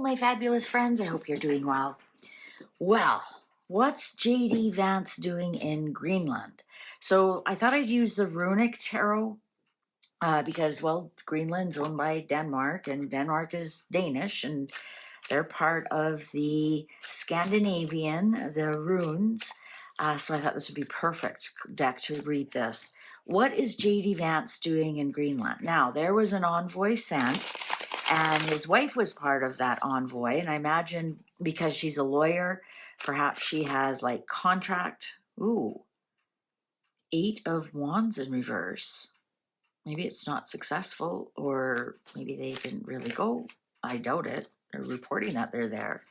my fabulous friends. I hope you're doing well. Well, what's JD Vance doing in Greenland? So I thought I'd use the runic tarot because, well, Greenland's owned by Denmark, and Denmark is Danish, and they're part of the Scandinavian, the runes. So I thought this would be perfect deck to read this. What is JD Vance doing in Greenland? Now, there was an envoy sent, and his wife was part of that envoy. And I imagine because she's a lawyer, perhaps she has like contract. Ooh, 8 of Wands in reverse. Maybe it's not successful, or maybe they didn't really go. I doubt it. They're reporting that they're there.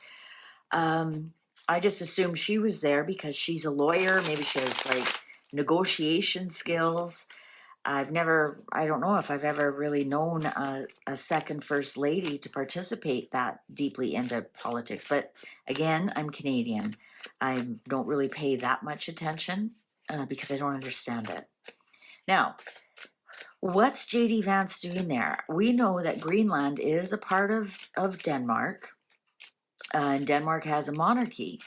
I just assume she was there because she's a lawyer. Maybe she has like negotiation skills. I don't know if I've ever really known a second first lady to participate that deeply into politics. But again, I'm Canadian. I don't really pay that much attention because I don't understand it. Now, what's JD Vance doing there? We know that Greenland is a part of Denmark, and Denmark has a monarchy.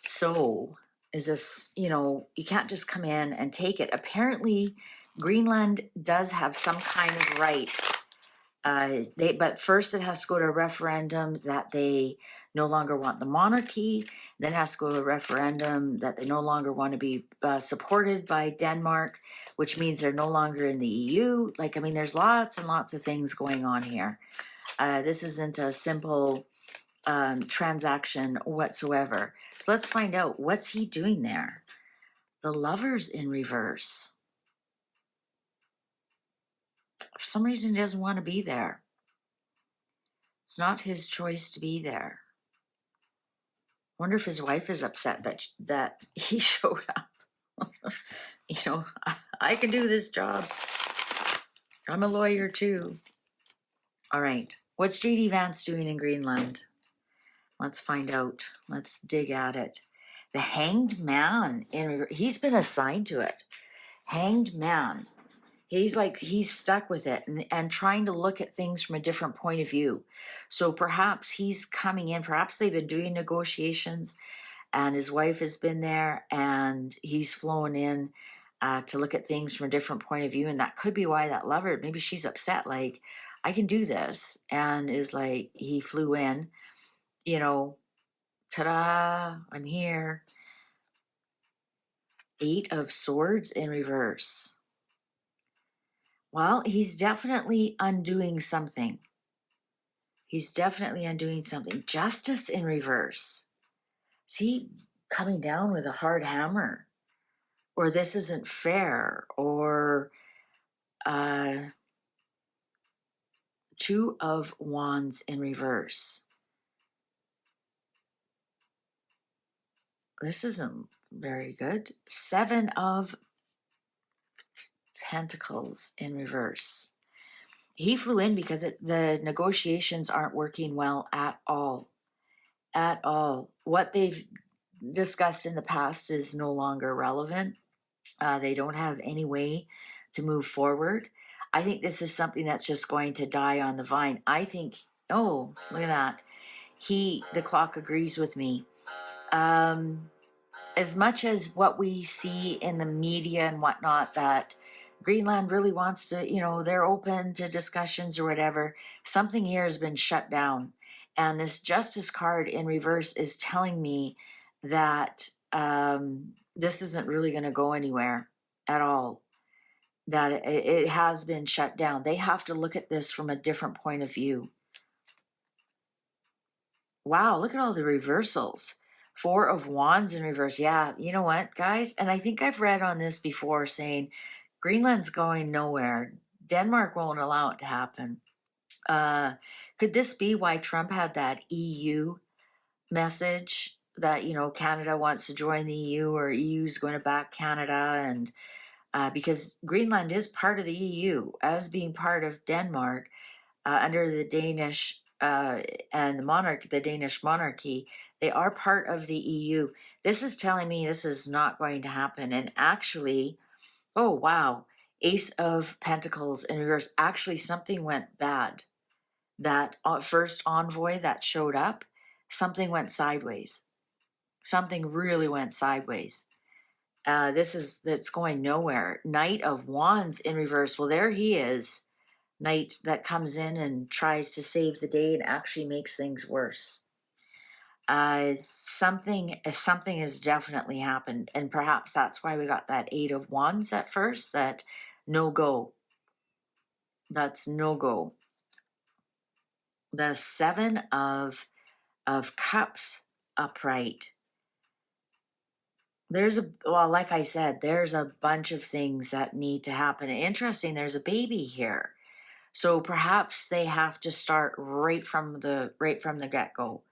So is this, you can't just come in and take it. Apparently, Greenland does have some kind of rights. But first it has to go to a referendum that they no longer want the monarchy. Then it has to go to a referendum that they no longer want to be supported by Denmark, which means they're no longer in the EU. There's lots and lots of things going on here. This isn't a simple transaction whatsoever. So let's find out, what's he doing there? The Lover's in reverse. For some reason, he doesn't want to be there. It's not his choice to be there. Wonder if his wife is upset that he showed up. I can do this job. I'm a lawyer too. All right. What's JD Vance doing in Greenland? Let's find out. Let's dig at it. The Hanged Man. He's been assigned to it. Hanged Man. He's stuck with it and trying to look at things from a different point of view. So perhaps he's coming in, perhaps they've been doing negotiations and his wife has been there and he's flown in to look at things from a different point of view. And that could be why that lover, maybe she's upset, like, I can do this. And is like, he flew in, ta-da, I'm here. 8 of Swords in reverse. Well, he's definitely undoing something. Justice in reverse. Is he coming down with a hard hammer? Or this isn't fair? Or 2 of Wands in reverse. This isn't very good. 7 of Pentacles in reverse. He flew in because the negotiations aren't working well at all. At all. What they've discussed in the past is no longer relevant. They don't have any way to move forward. I think this is something that's just going to die on the vine. I think, oh, look at that. The clock agrees with me. As much as what we see in the media and whatnot, that Greenland really wants to, they're open to discussions or whatever, something here has been shut down. And this Justice card in reverse is telling me that this isn't really going to go anywhere at all, that it has been shut down. They have to look at this from a different point of view. Wow, look at all the reversals. 4 of Wands in reverse. Yeah, you know what, guys? And I think I've read on this before saying Greenland's going nowhere. Denmark won't allow it to happen. Could this be why Trump had that EU message that, Canada wants to join the EU, or EU's going to back Canada? And because Greenland is part of the EU, as being part of Denmark, under the Danish and the Danish monarchy, they are part of the EU. This is telling me this is not going to happen. And actually, oh, wow, Ace of Pentacles in reverse. Actually, something went bad. that first envoy that showed up, something went sideways. Something really went sideways. That's going nowhere. Knight of Wands in reverse. Well, there he is. Knight that comes in and tries to save the day and actually makes things worse. Something has definitely happened, and perhaps that's why we got that Eight of Wands at first. That no go. That's no go. The Seven of Cups upright. Well, like I said, there's a bunch of things that need to happen. Interesting, there's a baby here. So perhaps they have to start right from the get-go.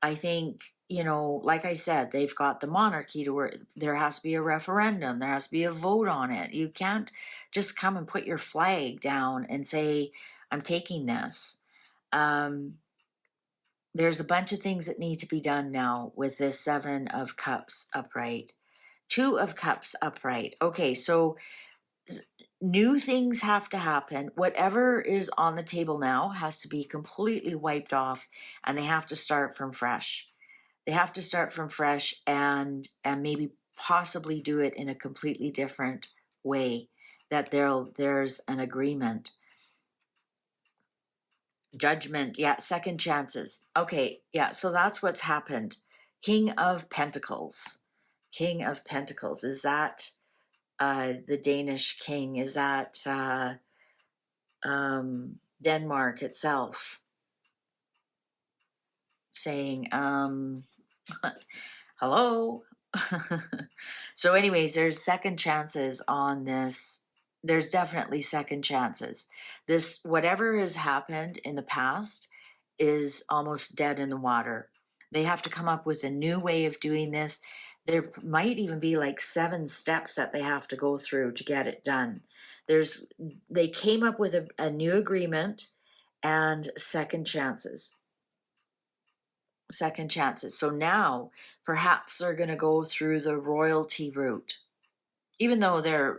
I think, like I said, they've got the monarchy to where there has to be a referendum, there has to be a vote on it. You can't just come and put your flag down and say, I'm taking this. There's a bunch of things that need to be done now with this Seven of Cups upright. Two of Cups upright. Okay, so new things have to happen. Whatever is on the table now has to be completely wiped off, and they have to start from fresh. They have to start from fresh and maybe possibly do it in a completely different way, that there's an agreement. Judgment, yeah, second chances. Okay, yeah, so that's what's happened. King of Pentacles. King of Pentacles. Is that the Danish king? Is that Denmark itself? Saying, hello? So anyways, there's second chances on this. There's definitely second chances. This, whatever has happened in the past, is almost dead in the water. They have to come up with a new way of doing this. There might even be like 7 steps that they have to go through to get it done. They came up with a new agreement and second chances. Second chances. So now perhaps they're going to go through the royalty route, even though they're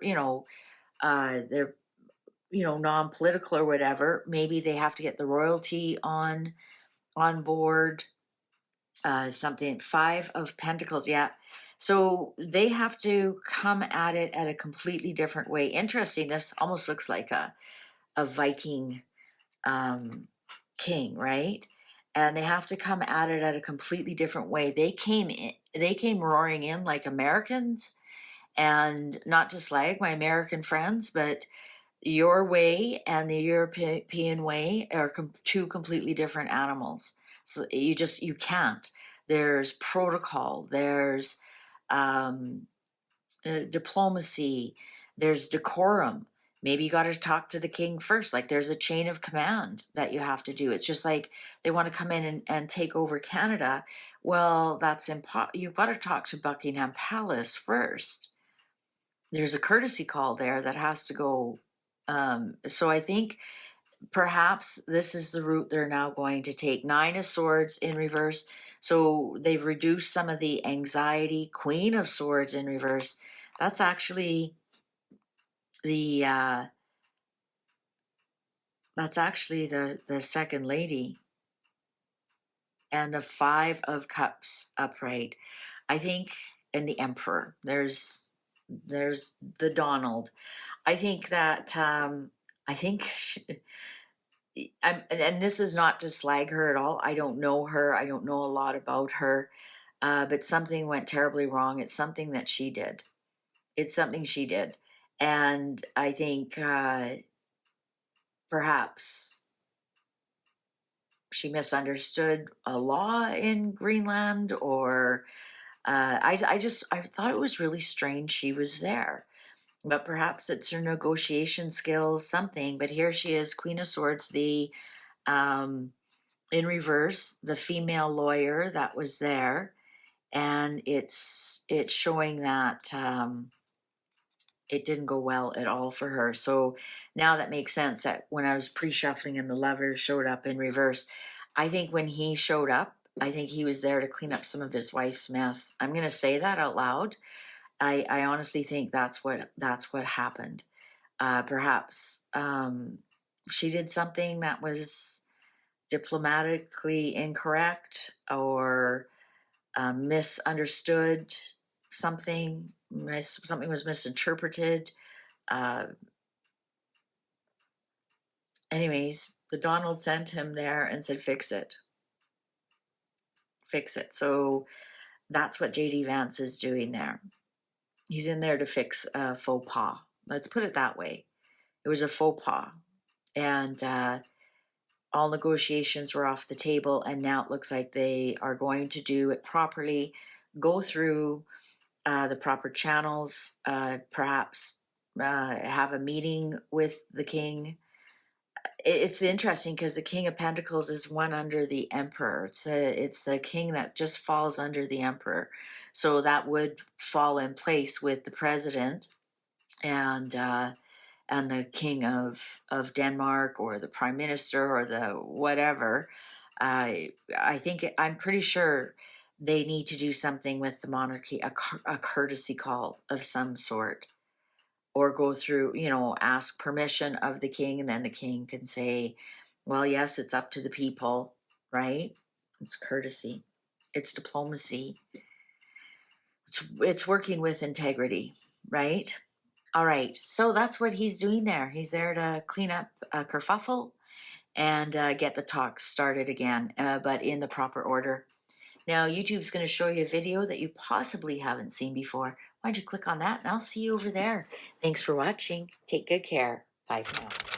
non-political or whatever. Maybe they have to get the royalty on board. Something. 5 of Pentacles. Yeah. So they have to come at it at a completely different way. Interesting. This almost looks like a Viking king, right? And they have to come at it at a completely different way. They came roaring in like Americans, and not to slag my American friends, but your way and the European way are two completely different animals. So you can't. There's protocol, there's diplomacy, there's decorum. Maybe you got to talk to the king first. Like there's a chain of command that you have to do. It's just like they want to come in and take over Canada. Well, that's you've got to talk to Buckingham Palace first. There's a courtesy call there that has to go. So I think perhaps this is the route they're now going to take. 9 of Swords in reverse. So they've reduced some of the anxiety. Queen of Swords in reverse. That's actually the second lady. And the 5 of Cups upright. I think, and the Emperor. There's the Donald. I think that and this is not to slag her at all. I don't know her. I don't know a lot about her. But something went terribly wrong. It's something that she did. It's something she did. And I think perhaps she misunderstood a law in Greenland, or I thought it was really strange she was there. But perhaps it's her negotiation skills, something. But here she is, Queen of Swords, the in reverse, the female lawyer that was there, and it's showing that it didn't go well at all for her. So now that makes sense, that when I was pre-shuffling and the Lover showed up in reverse, I think when he showed up, I think he was there to clean up some of his wife's mess. I'm going to say that out loud. I honestly think that's what happened. Perhaps she did something that was diplomatically incorrect or misunderstood something. Something was misinterpreted. Uh, anyways, the Donald sent him there and said, fix it. Fix it. So that's what JD Vance is doing there. He's in there to fix a faux pas. Let's put it that way. It was a faux pas. And all negotiations were off the table. And now it looks like they are going to do it properly, go through the proper channels, perhaps have a meeting with the king. It's interesting because the King of Pentacles is one under the Emperor. It's the king that just falls under the Emperor. So that would fall in place with the president and the King of Denmark or the Prime Minister or the whatever. I'm pretty sure they need to do something with the monarchy, a courtesy call of some sort, or go through, ask permission of the king, and then the king can say, well, yes, it's up to the people, right? It's courtesy. It's diplomacy. It's working with integrity, right? All right, so that's what he's doing there. He's there to clean up a kerfuffle and get the talk started again, but in the proper order. Now, YouTube's going to show you a video that you possibly haven't seen before. Why don't you click on that, and I'll see you over there. Thanks for watching. Take good care. Bye for now.